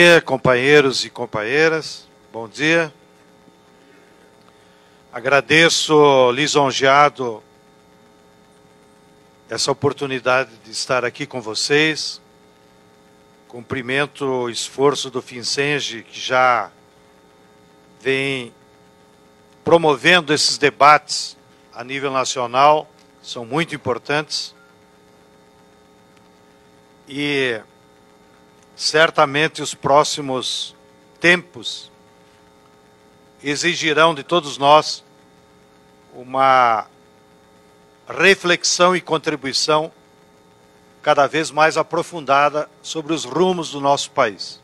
dia, companheiros e companheiras. Bom dia. Agradeço, lisonjeado, essa oportunidade de estar aqui com vocês. Cumprimento o esforço do FinCENG, que já vem promovendo esses debates a nível nacional, são muito importantes. E certamente os próximos tempos exigirão de todos nós uma reflexão e contribuição cada vez mais aprofundada sobre os rumos do nosso país.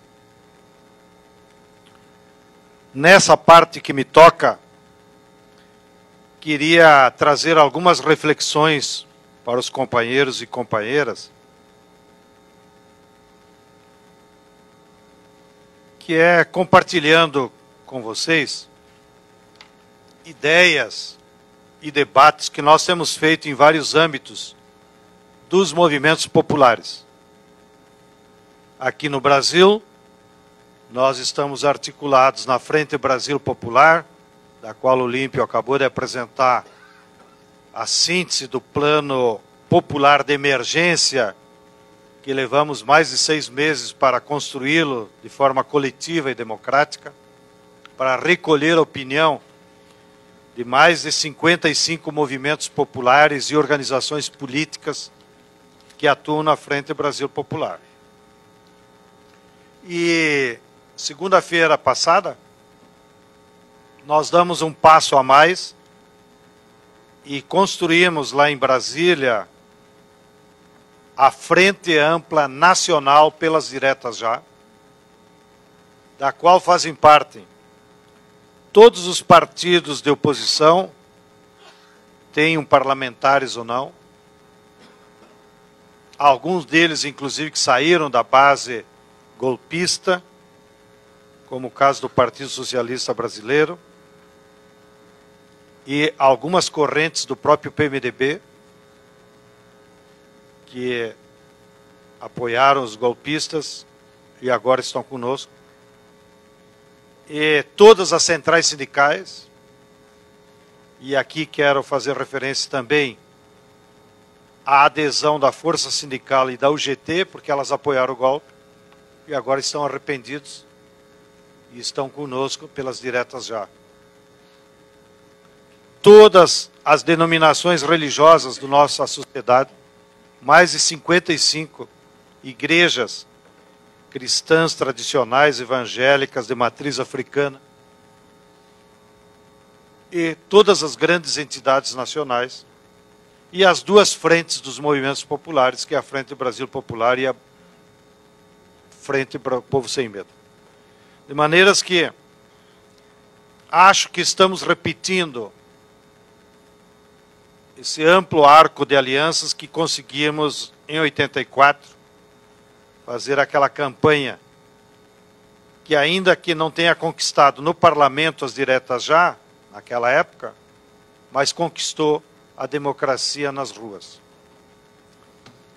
Nessa parte que me toca, queria trazer algumas reflexões para os companheiros e companheiras, que é compartilhando com vocês ideias e debates que nós temos feito em vários âmbitos dos movimentos populares. Aqui no Brasil, nós estamos articulados na Frente Brasil Popular, da qual o Olímpio acabou de apresentar a síntese do Plano Popular de Emergência, que levamos mais de 6 meses para construí-lo de forma coletiva e democrática, para recolher a opinião de mais de 55 movimentos populares e organizações políticas que atuam na Frente Brasil Popular. E segunda-feira passada, nós damos um passo a mais e construímos lá em Brasília a Frente Ampla Nacional pelas Diretas Já, da qual fazem parte todos os partidos de oposição, tenham parlamentares ou não, alguns deles, inclusive, que saíram da base golpista, como o caso do Partido Socialista Brasileiro, e algumas correntes do próprio PMDB, que apoiaram os golpistas e agora estão conosco, e todas as centrais sindicais, e aqui quero fazer referência também à adesão da Força Sindical e da UGT, porque elas apoiaram o golpe, e agora estão arrependidos e estão conosco pelas Diretas Já. Todas as denominações religiosas da nossa sociedade, mais de 55 igrejas cristãs tradicionais, evangélicas, de matriz africana, e todas as grandes entidades nacionais, e as duas frentes dos movimentos populares, que é a Frente Brasil Popular e a Frente Povo Sem Medo. De maneiras que acho que estamos repetindo esse amplo arco de alianças que conseguimos em 84, fazer aquela campanha que, ainda que não tenha conquistado no parlamento as Diretas Já, naquela época, mas conquistou a democracia nas ruas.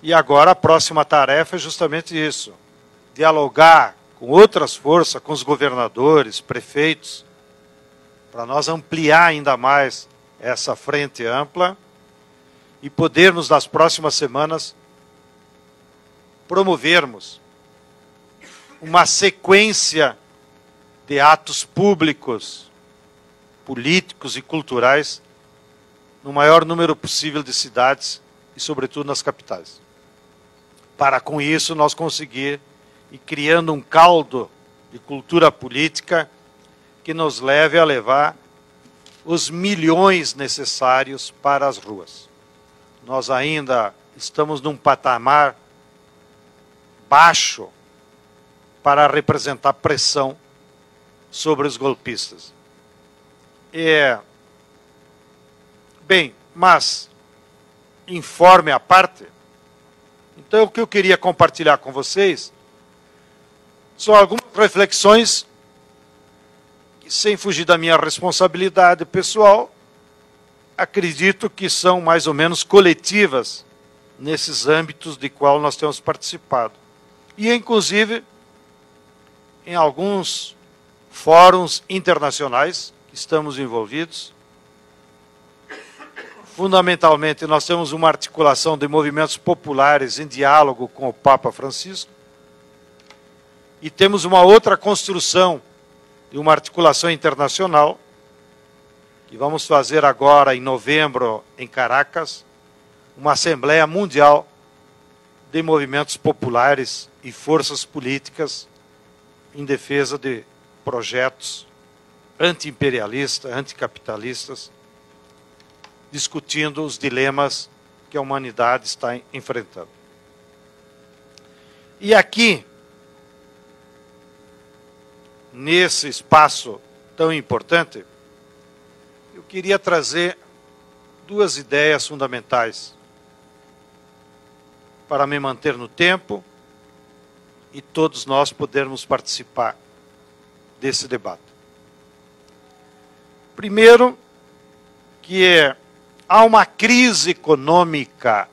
E agora a próxima tarefa é justamente isso, dialogar com outras forças, com os governadores, prefeitos, para nós ampliar ainda mais essa frente ampla e podermos, nas próximas semanas, promovermos uma sequência de atos públicos, políticos e culturais no maior número possível de cidades e, sobretudo, nas capitais. Para, com isso, nós conseguir ir criando um caldo de cultura política que nos leve a levar os milhões necessários para as ruas. Nós ainda estamos num patamar baixo para representar pressão sobre os golpistas. Bem, mas, informe à parte, então o que eu queria compartilhar com vocês são algumas reflexões que, sem fugir da minha responsabilidade pessoal, acredito que são mais ou menos coletivas nesses âmbitos de qual nós temos participado. E, inclusive, em alguns fóruns internacionais que estamos envolvidos. Fundamentalmente, nós temos uma articulação de movimentos populares em diálogo com o Papa Francisco. E temos uma outra construção de uma articulação internacional, que vamos fazer agora em novembro em Caracas, uma Assembleia Mundial de Movimentos Populares e Forças Políticas em defesa de projetos anti-imperialistas, anticapitalistas, discutindo os dilemas que a humanidade está enfrentando. E aqui, nesse espaço tão importante, eu queria trazer duas ideias fundamentais para me manter no tempo e todos nós podermos participar desse debate. Primeiro, que há uma crise econômica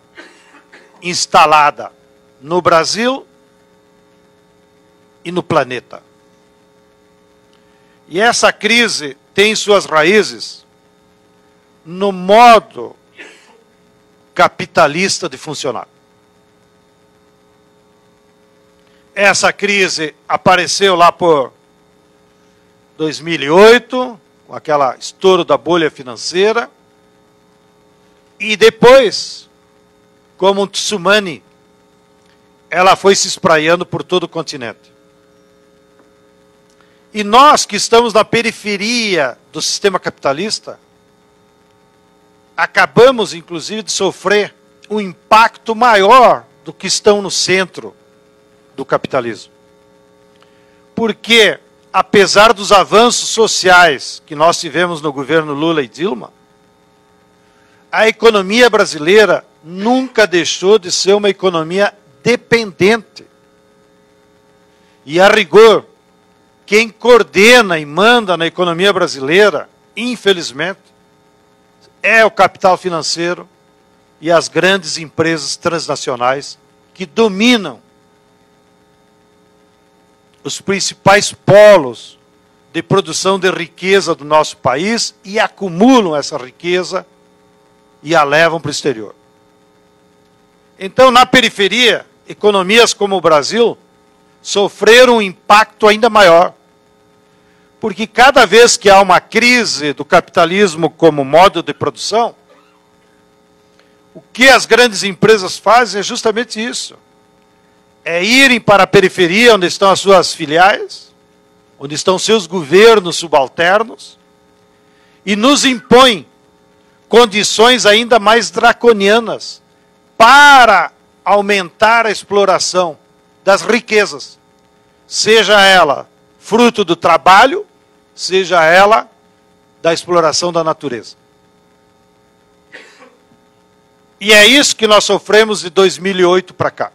instalada no Brasil e no planeta. E essa crise tem suas raízes no modo capitalista de funcionar. Essa crise apareceu lá por 2008, com aquele estouro da bolha financeira, e depois, como um tsunami, ela foi se espraiando por todo o continente. E nós que estamos na periferia do sistema capitalista, acabamos, inclusive, de sofrer um impacto maior do que estão no centro do capitalismo. Porque, apesar dos avanços sociais que nós tivemos no governo Lula e Dilma, a economia brasileira nunca deixou de ser uma economia dependente. E, a rigor, quem coordena e manda na economia brasileira, infelizmente, é o capital financeiro e as grandes empresas transnacionais que dominam os principais polos de produção de riqueza do nosso país e acumulam essa riqueza e a levam para o exterior. Então, na periferia, economias como o Brasil sofreram um impacto ainda maior. Porque cada vez que há uma crise do capitalismo como modo de produção, o que as grandes empresas fazem é justamente isso. É irem para a periferia, onde estão as suas filiais, onde estão seus governos subalternos, e nos impõem condições ainda mais draconianas para aumentar a exploração das riquezas, seja ela fruto do trabalho, seja ela da exploração da natureza. E é isso que nós sofremos de 2008 para cá.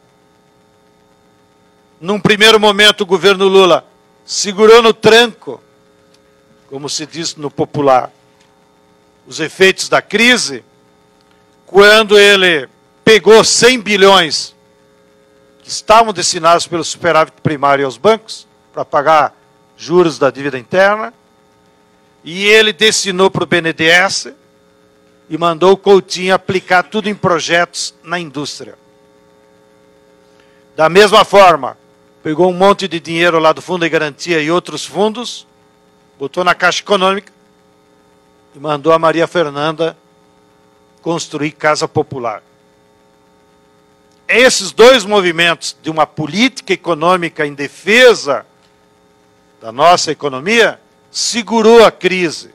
Num primeiro momento, o governo Lula segurou no tranco, como se diz no popular, os efeitos da crise, quando ele pegou 100 bilhões que estavam destinados pelo superávit primário aos bancos, para pagar juros da dívida interna, e ele destinou para o BNDES e mandou o Coutinho aplicar tudo em projetos na indústria. Da mesma forma, pegou um monte de dinheiro lá do Fundo de Garantia e outros fundos, botou na Caixa Econômica e mandou a Maria Fernanda construir Casa Popular. Esses dois movimentos de uma política econômica em defesa da nossa economia segurou a crise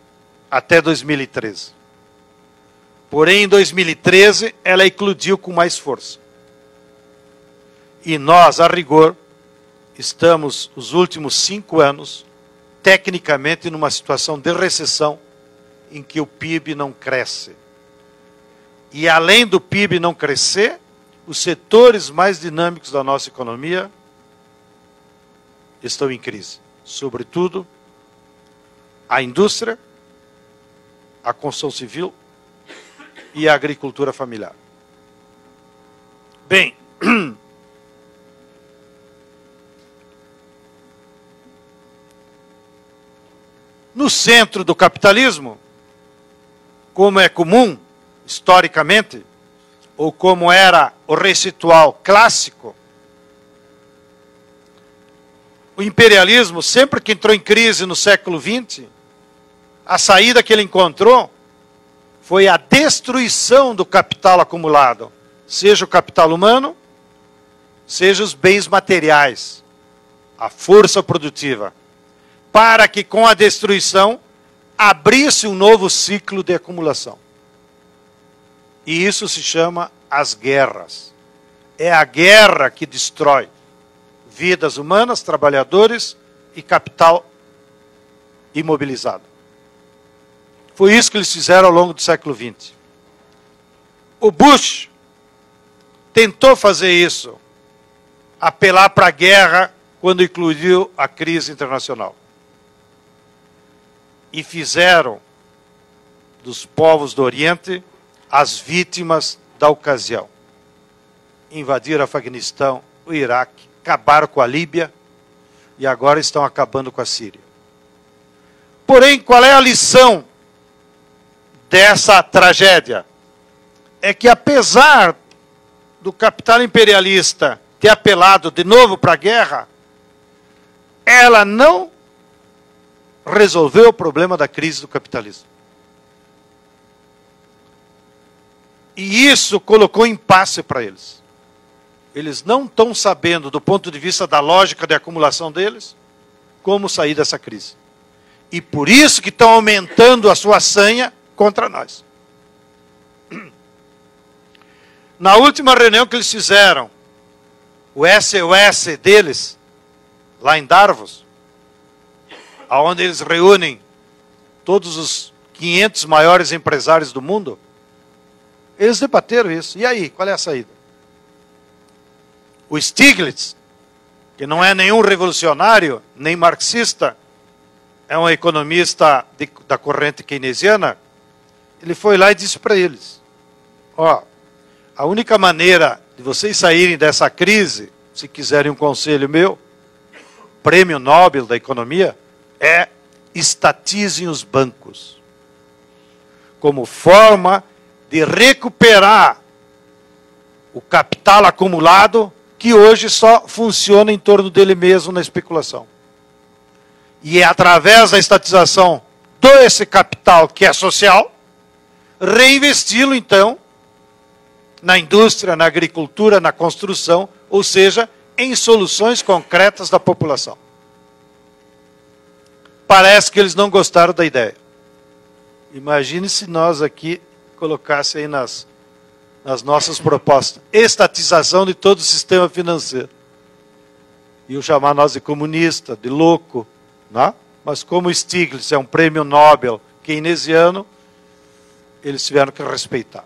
até 2013. Porém, em 2013, ela eclodiu com mais força. E nós, a rigor, estamos, os últimos 5 anos, tecnicamente, numa situação de recessão, em que o PIB não cresce. E, além do PIB não crescer, os setores mais dinâmicos da nossa economia estão em crise. Sobretudo, a indústria, a construção civil e a agricultura familiar. Bem, no centro do capitalismo, como é comum, historicamente, ou como era o receitual clássico, o imperialismo, sempre que entrou em crise no século XX, a saída que ele encontrou foi a destruição do capital acumulado, seja o capital humano, seja os bens materiais, a força produtiva, para que com a destruição abrisse um novo ciclo de acumulação. E isso se chama as guerras. É a guerra que destrói vidas humanas, trabalhadores e capital imobilizado. Foi isso que eles fizeram ao longo do século XX. O Bush tentou fazer isso, apelar para a guerra quando incluiu a crise internacional. E fizeram dos povos do Oriente as vítimas da ocasião. Invadiram o Afeganistão, o Iraque, acabaram com a Líbia e agora estão acabando com a Síria. Porém, qual é a lição dessa tragédia? É que apesar do capital imperialista ter apelado de novo para a guerra, ela não resolveu o problema da crise do capitalismo. E isso colocou impasse para eles. Eles não estão sabendo, do ponto de vista da lógica de acumulação deles, como sair dessa crise. E por isso que estão aumentando a sua sanha contra nós. Na última reunião que eles fizeram, o SOS deles, lá em Davos, onde eles reúnem todos os 500 maiores empresários do mundo, eles debateram isso. E aí, qual é a saída? O Stiglitz, que não é nenhum revolucionário, nem marxista, é um economista da corrente keynesiana, ele foi lá e disse para eles, ó, a única maneira de vocês saírem dessa crise, se quiserem um conselho meu, prêmio Nobel da economia, é estatizem os bancos, como forma de recuperar o capital acumulado que hoje só funciona em torno dele mesmo na especulação. E é através da estatização desse capital que é social, reinvesti-lo então na indústria, na agricultura, na construção, ou seja, em soluções concretas da população. Parece que eles não gostaram da ideia. Imagine se nós aqui colocassem aí nas nossas propostas estatização de todo o sistema financeiro. Iam chamar nós de comunista, de louco, né? Mas como Stiglitz é um prêmio Nobel keynesiano, eles tiveram que respeitar.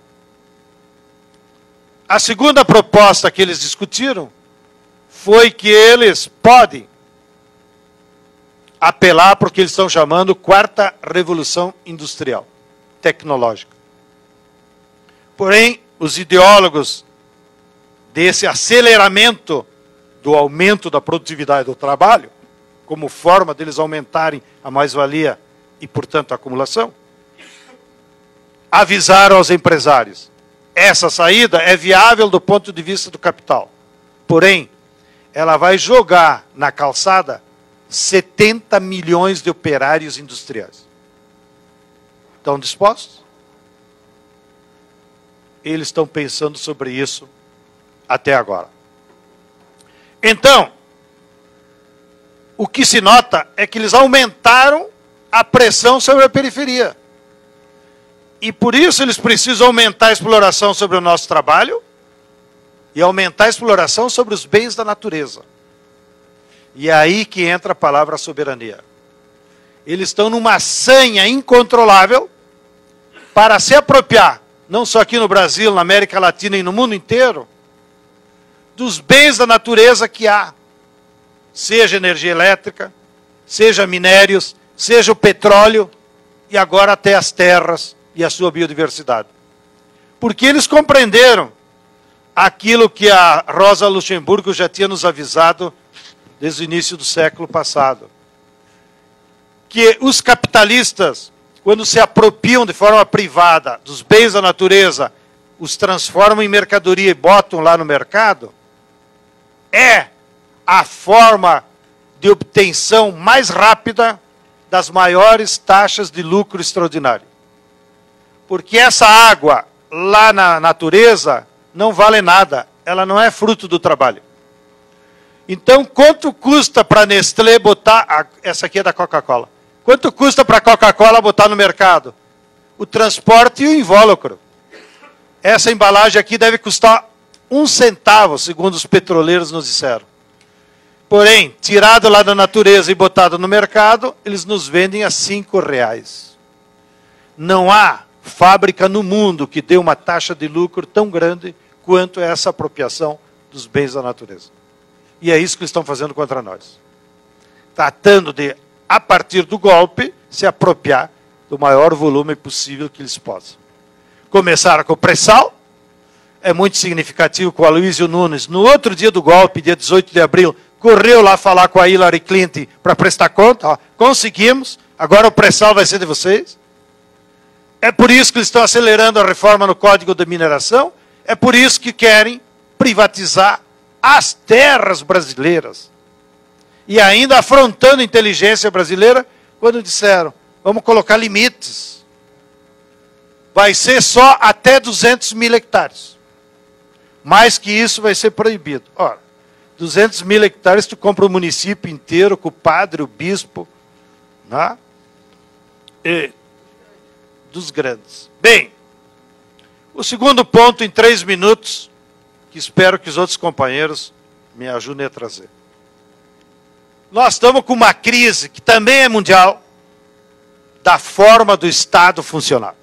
A segunda proposta que eles discutiram foi que eles podem apelar para o que eles estão chamando quarta revolução industrial, tecnológica. Porém, os ideólogos desse aceleramento do aumento da produtividade do trabalho, como forma deles aumentarem a mais-valia e, portanto, a acumulação, avisaram aos empresários, essa saída é viável do ponto de vista do capital. Porém, ela vai jogar na calçada 70 milhões de operários industriais. Estão dispostos? Eles estão pensando sobre isso até agora. Então, o que se nota é que eles aumentaram a pressão sobre a periferia. E por isso eles precisam aumentar a exploração sobre o nosso trabalho e aumentar a exploração sobre os bens da natureza. E é aí que entra a palavra soberania. Eles estão numa sanha incontrolável para se apropriar, não só aqui no Brasil, na América Latina e no mundo inteiro, dos bens da natureza que há. Seja energia elétrica, seja minérios, seja o petróleo e agora até as terras e a sua biodiversidade. Porque eles compreenderam aquilo que a Rosa Luxemburgo já tinha nos avisado desde o início do século passado. que os capitalistas, quando se apropriam de forma privada dos bens da natureza, os transformam em mercadoria e botam lá no mercado, é a forma de obtenção mais rápida das maiores taxas de lucro extraordinário. Porque essa água lá na natureza não vale nada, ela não é fruto do trabalho. Então, quanto custa para a Nestlé botar... Essa aqui é da Coca-Cola. Quanto custa para a Coca-Cola botar no mercado? O transporte e o invólucro. Essa embalagem aqui deve custar 1 centavo, segundo os petroleiros nos disseram. Porém, tirado lá da natureza e botado no mercado, eles nos vendem a R$5. Não há fábrica no mundo que dê uma taxa de lucro tão grande quanto essa apropriação dos bens da natureza. E é isso que eles estão fazendo contra nós. Tratando de, a partir do golpe, se apropriar do maior volume possível que eles possam. Começaram com o pré-sal. É muito significativo que o Aloysio Nunes, no outro dia do golpe, dia 18 de abril, correu lá falar com a Hillary Clinton para prestar conta. Ó, conseguimos, agora o pré-sal vai ser de vocês. É por isso que eles estão acelerando a reforma no Código de Mineração. É por isso que querem privatizar as terras brasileiras. E ainda afrontando a inteligência brasileira, quando disseram, vamos colocar limites. Vai ser só até 200 mil hectares. Mais que isso vai ser proibido. Ora, 200 mil hectares, tu compra o município inteiro, com o padre, o bispo, né? E dos grandes. Bem, o segundo ponto, em 3 minutos, que espero que os outros companheiros me ajudem a trazer. Nós estamos com uma crise, que também é mundial, da forma do Estado funcionar.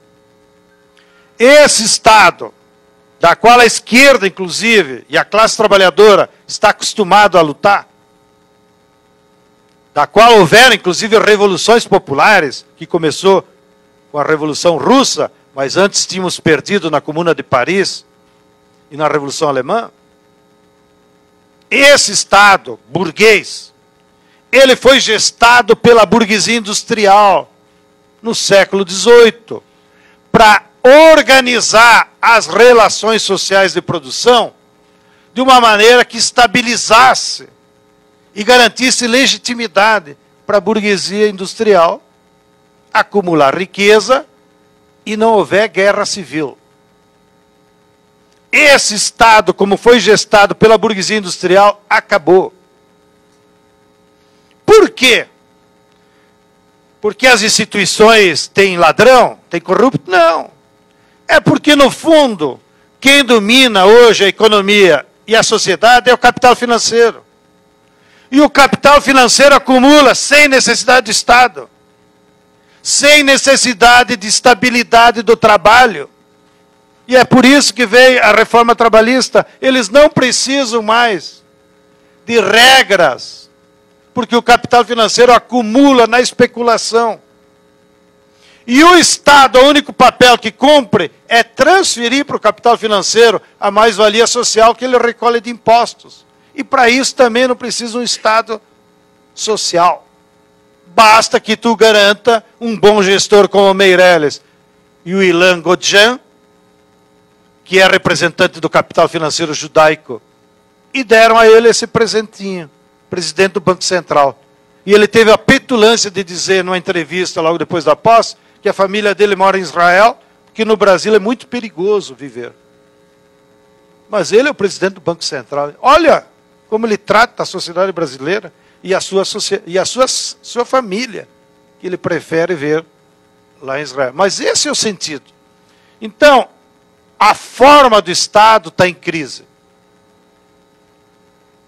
Esse Estado, da qual a esquerda, inclusive, e a classe trabalhadora está acostumado a lutar, da qual houveram, inclusive, revoluções populares, que começou com a Revolução Russa, mas antes tínhamos perdido na Comuna de Paris e na Revolução Alemã. Esse Estado burguês, ele foi gestado pela burguesia industrial no século XVIII para organizar as relações sociais de produção de uma maneira que estabilizasse e garantisse legitimidade para a burguesia industrial acumular riqueza e não houver guerra civil. Esse Estado, como foi gestado pela burguesia industrial, acabou. Por quê? Porque as instituições têm ladrão, têm corrupto? Não. É porque, no fundo, quem domina hoje a economia e a sociedade é o capital financeiro. E o capital financeiro acumula sem necessidade do Estado. Sem necessidade de estabilidade do trabalho. E é por isso que veio a reforma trabalhista. Eles não precisam mais de regras, porque o capital financeiro acumula na especulação. E o Estado, o único papel que cumpre é transferir para o capital financeiro a mais-valia social que ele recolhe de impostos. E para isso também não precisa um Estado social. Basta que tu garanta um bom gestor como o Meirelles e o Ilan Godjan, que é representante do capital financeiro judaico, e deram a ele esse presentinho, presidente do Banco Central. E ele teve a petulância de dizer, numa entrevista logo depois da posse, que a família dele mora em Israel, que no Brasil é muito perigoso viver. Mas ele é o presidente do Banco Central. Olha como ele trata a sociedade brasileira e a sua família, que ele prefere ver lá em Israel. Mas esse é o sentido. Então, a forma do Estado está em crise.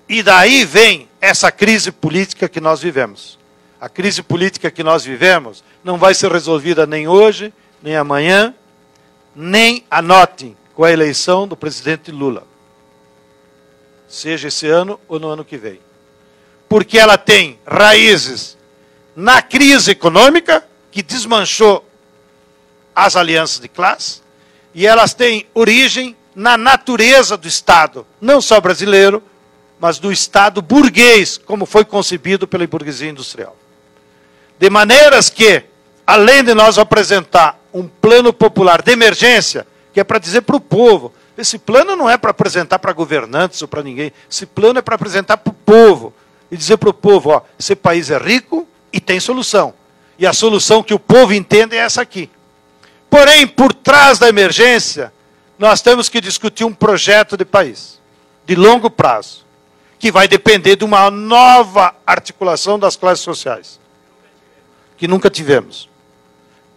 E daí vem essa crise política que nós vivemos. A crise política que nós vivemos não vai ser resolvida nem hoje, nem amanhã, nem, anotem, com a eleição do presidente Lula. Seja esse ano ou no ano que vem. Porque ela tem raízes na crise econômica, que desmanchou as alianças de classe, e elas têm origem na natureza do Estado, não só brasileiro, mas do Estado burguês, como foi concebido pela burguesia industrial. De maneiras que, além de nós apresentar um plano popular de emergência, que é para dizer para o povo, esse plano não é para apresentar para governantes ou para ninguém, esse plano é para apresentar para o povo, e dizer para o povo, ó, esse país é rico e tem solução. E a solução que o povo entende é essa aqui. Porém, por trás da emergência, nós temos que discutir um projeto de país, de longo prazo, que vai depender de uma nova articulação das classes sociais, que nunca tivemos.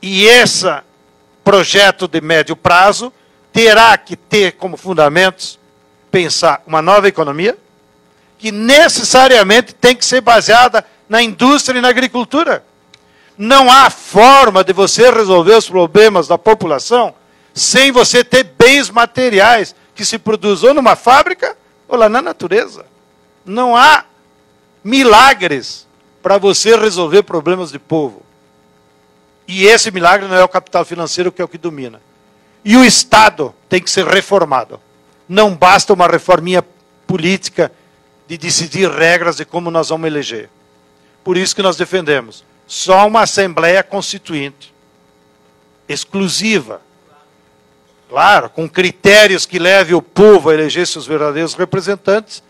E esse projeto de médio prazo terá que ter como fundamentos pensar uma nova economia, que necessariamente tem que ser baseada na indústria e na agricultura. Não há forma de você resolver os problemas da população sem você ter bens materiais que se produzam ou numa fábrica ou lá na natureza. Não há milagres para você resolver problemas de povo. E esse milagre não é o capital financeiro, que é o que domina. E o Estado tem que ser reformado. Não basta uma reforminha política de decidir regras de como nós vamos eleger. Por isso que nós defendemos só uma Assembleia Constituinte, exclusiva, claro, com critérios que levem o povo a eleger seus verdadeiros representantes,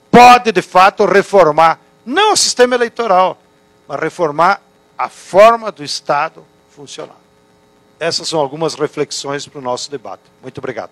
pode, de fato, reformar, não o sistema eleitoral, mas reformar a forma do Estado funcionar. Essas são algumas reflexões para o nosso debate. Muito obrigado.